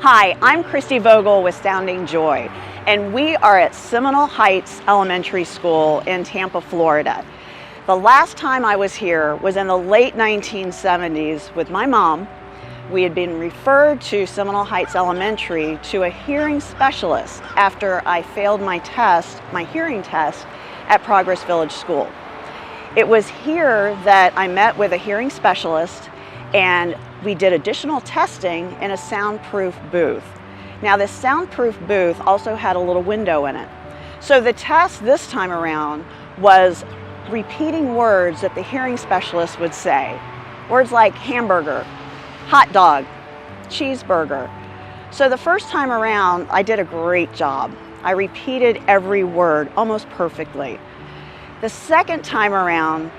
Hi, I'm Christy Vogel with Sounding Joy, and we are at Seminole Heights Elementary School in Tampa, Florida. The last time I was here was in the late 1970s with my mom. We had been referred to Seminole Heights Elementary to a hearing specialist after I failed my hearing test at Progress Village School. It was here that I met with a hearing specialist and we did additional testing in a soundproof booth. Now this soundproof booth also had a little window in it. So the test this time around was repeating words that the hearing specialist would say. Words like hamburger, hot dog, cheeseburger. So the first time around, I did a great job. I repeated every word almost perfectly. The second time around,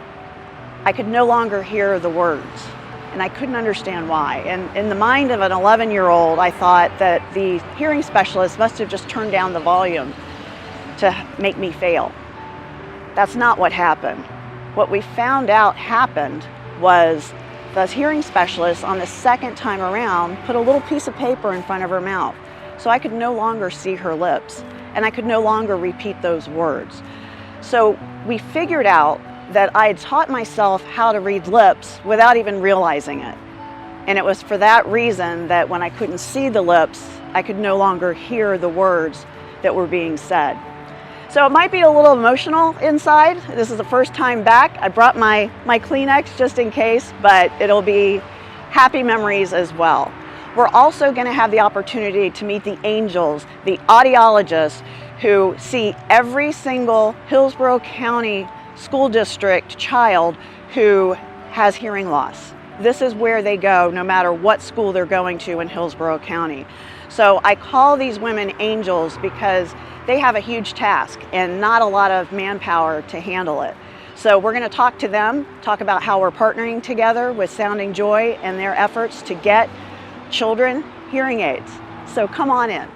I could no longer hear the words. And I couldn't understand why. And in the mind of an 11-year-old, I thought that the hearing specialist must have just turned down the volume to make me fail. That's not what happened. What we found out happened was the hearing specialist on the second time around put a little piece of paper in front of her mouth. So I could no longer see her lips and I could no longer repeat those words. So we figured out that I had taught myself how to read lips without even realizing it. And it was for that reason that when I couldn't see the lips, I could no longer hear the words that were being said. So it might be a little emotional inside. This is the first time back. I brought my Kleenex just in case, but it'll be happy memories as well. We're also going to have the opportunity to meet the angels, the audiologists who see every single Hillsborough County School District child who has hearing loss. This is where they go no matter what school they're going to in Hillsborough County. So I call these women angels because they have a huge task and not a lot of manpower to handle it. So we're going to talk to them, talk about how we're partnering together with Sounding Joy and their efforts to get children hearing aids. So come on in.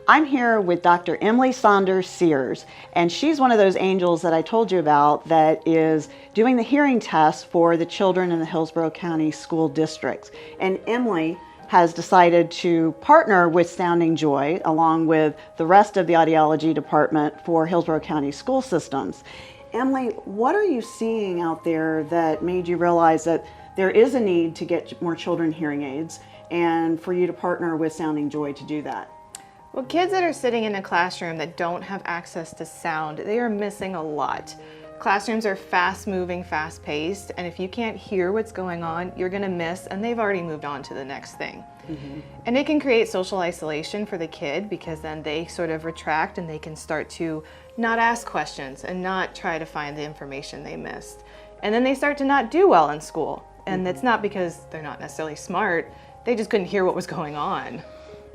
I'm here with Dr. Emily Saunders-Sears, and she's one of those angels that I told you about that is doing the hearing test for the children in the Hillsborough County School Districts. And Emily has decided to partner with Sounding Joy along with the rest of the audiology department for Hillsborough County school systems. Emily, what are you seeing out there that made you realize that there is a need to get more children hearing aids and for you to partner with Sounding Joy to do that? Well, kids that are sitting in a classroom that don't have access to sound, they are missing a lot. Classrooms are fast-moving, fast-paced, and if you can't hear what's going on, you're going to miss, and they've already moved on to the next thing. Mm-hmm. And it can create social isolation for the kid because then they sort of retract and they can start to not ask questions and not try to find the information they missed. And then they start to not do well in school. And it's not because they're not necessarily smart, they just couldn't hear what was going on.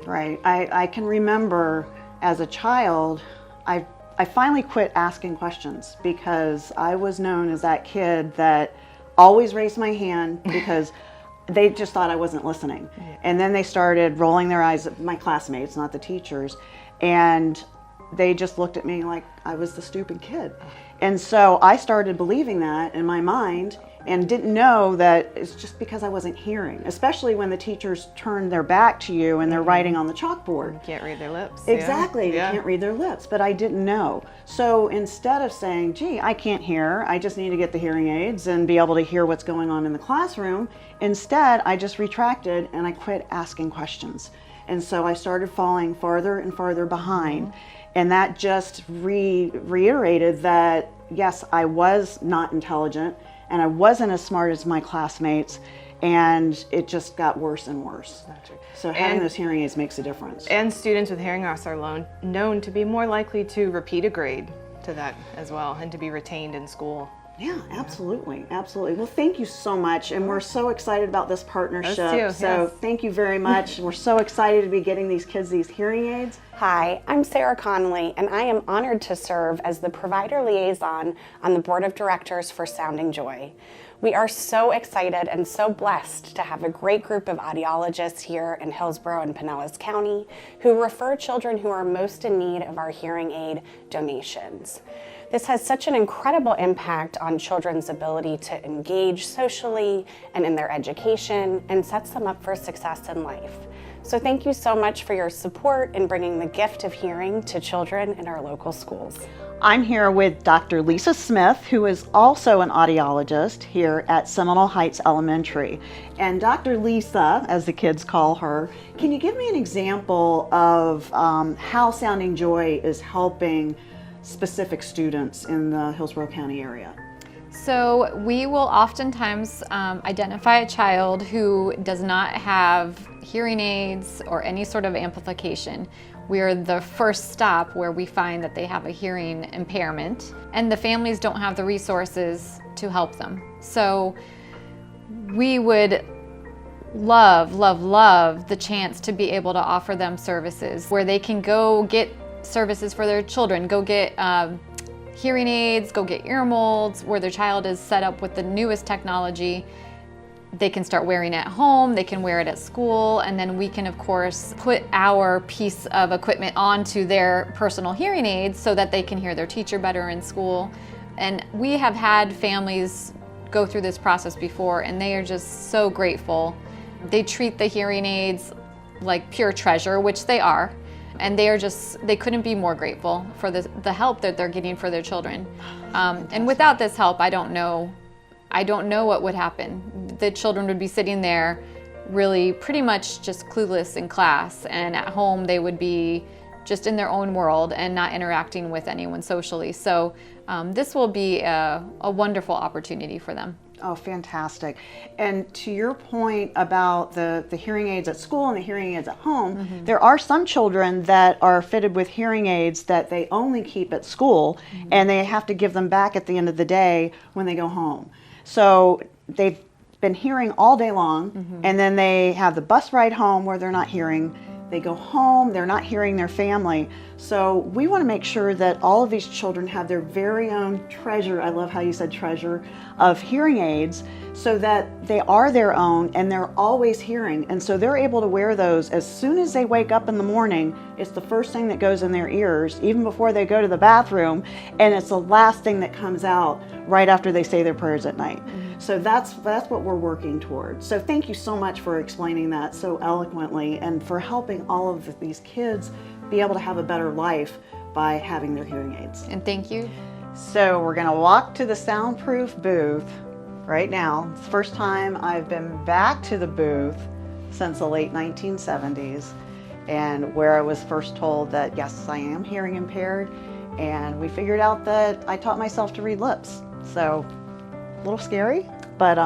Right. I can remember as a child, I finally quit asking questions because I was known as that kid that always raised my hand because they just thought I wasn't listening. Yeah. And then they started rolling their eyes at my classmates, not the teachers, and they just looked at me like I was the stupid kid. And so I started believing that in my mind and didn't know that it's just because I wasn't hearing, especially when the teachers turn their back to you and they're writing on the chalkboard. You can't read their lips. Exactly, yeah. They can't read their lips, but I didn't know. So instead of saying, gee, I can't hear, I just need to get the hearing aids and be able to hear what's going on in the classroom, instead I just retracted and I quit asking questions. And so I started falling farther and farther behind. Mm-hmm. And that just reiterated that, yes, I was not intelligent and I wasn't as smart as my classmates, and it just got worse and worse. So having those hearing aids makes a difference. And students with hearing loss are known to be more likely to repeat a grade to that as well and to be retained in school. Yeah, absolutely, absolutely. Well, thank you so much, and we're so excited about this partnership. Us too, so yes. Thank you very much. We're so excited to be getting these kids these hearing aids. Hi, I'm Sarah Connolly, and I am honored to serve as the provider liaison on the board of directors for Sounding Joy. We are so excited and so blessed to have a great group of audiologists here in Hillsborough and Pinellas County who refer children who are most in need of our hearing aid donations. This has such an incredible impact on children's ability to engage socially and in their education, and sets them up for success in life. So thank you so much for your support in bringing the gift of hearing to children in our local schools. I'm here with Dr. Lisa Smith, who is also an audiologist here at Seminole Heights Elementary. And Dr. Lisa, as the kids call her, can you give me an example of how Sounding Joy is helping specific students in the Hillsborough County area? So we will oftentimes identify a child who does not have hearing aids or any sort of amplification. We are the first stop where we find that they have a hearing impairment, and the families don't have the resources to help them. So we would love the chance to be able to offer them services where they can go get services for their children, go get hearing aids, go get ear molds, where their child is set up with the newest technology. They can start wearing it at home, they can wear it at school, and then we can, of course, put our piece of equipment onto their personal hearing aids so that they can hear their teacher better in school. And we have had families go through this process before, and they are just so grateful. They treat the hearing aids like pure treasure, which they are, and they couldn't be more grateful for the help that they're getting for their children. And without this help, I don't know what would happen. The children would be sitting there really pretty much just clueless in class, and at home they would be just in their own world and not interacting with anyone socially. So this will be a wonderful opportunity for them. Oh, fantastic. And to your point about the hearing aids at school and the hearing aids at home, there are some children that are fitted with hearing aids that they only keep at school, and they have to give them back at the end of the day when they go home. So they've been hearing all day long, and then they have the bus ride home where they're not hearing. They go home, they're not hearing their family. So we want to make sure that all of these children have their very own treasure, I love how you said treasure, of hearing aids, so that they are their own and they're always hearing. And so they're able to wear those as soon as they wake up in the morning. It's the first thing that goes in their ears, even before they go to the bathroom, and it's the last thing that comes out right after they say their prayers at night. So that's what we're working towards. So thank you so much for explaining that so eloquently and for helping all of these kids be able to have a better life by having their hearing aids. And thank you. So we're gonna walk to the Soundproof Booth right now. It's the first time I've been back to the booth since the late 1970s, and where I was first told that yes, I am hearing impaired, and we figured out that I taught myself to read lips. So a little scary, but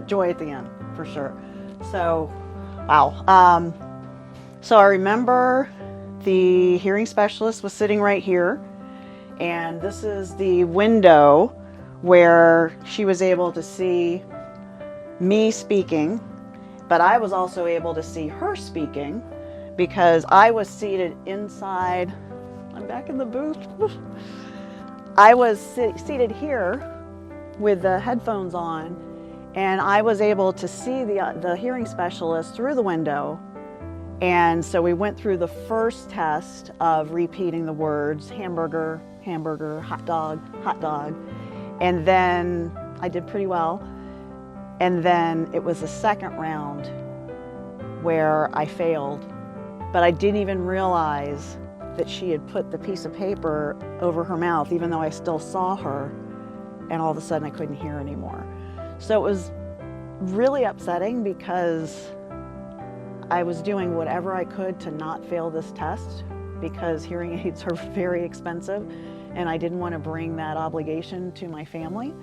joy at the end for sure. So, wow. So I remember the hearing specialist was sitting right here, and this is the window where she was able to see me speaking, but I was also able to see her speaking because I was seated inside. I'm back in the booth. I was seated here with the headphones on, and I was able to see the hearing specialist through the window. And so we went through the first test of repeating the words hamburger, hamburger, hot dog, and then I did pretty well. And then it was the second round where I failed, but I didn't even realize that she had put the piece of paper over her mouth, even though I still saw her, and all of a sudden I couldn't hear anymore. So it was really upsetting because I was doing whatever I could to not fail this test, because hearing aids are very expensive, and I didn't want to bring that obligation to my family.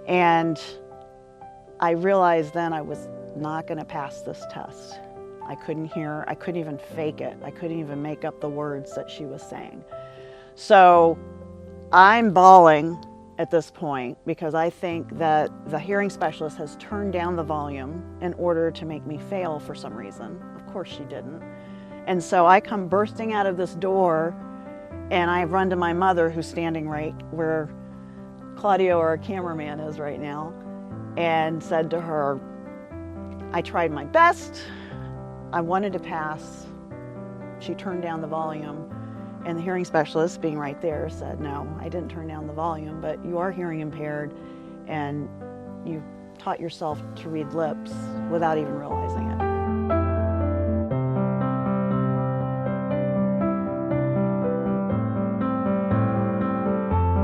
And I realized then I was not going to pass this test. I couldn't hear, I couldn't even fake it. I couldn't even make up the words that she was saying. So I'm bawling at this point because I think that the hearing specialist has turned down the volume in order to make me fail for some reason. Of course she didn't. And so I come bursting out of this door, and I run to my mother, who's standing right where Claudio, our cameraman, is right now, and said to her, I tried my best. I wanted to pass. She turned down the volume, And the hearing specialist, being right there, said, no, I didn't turn down the volume, but you are hearing impaired and you've taught yourself to read lips without even realizing it.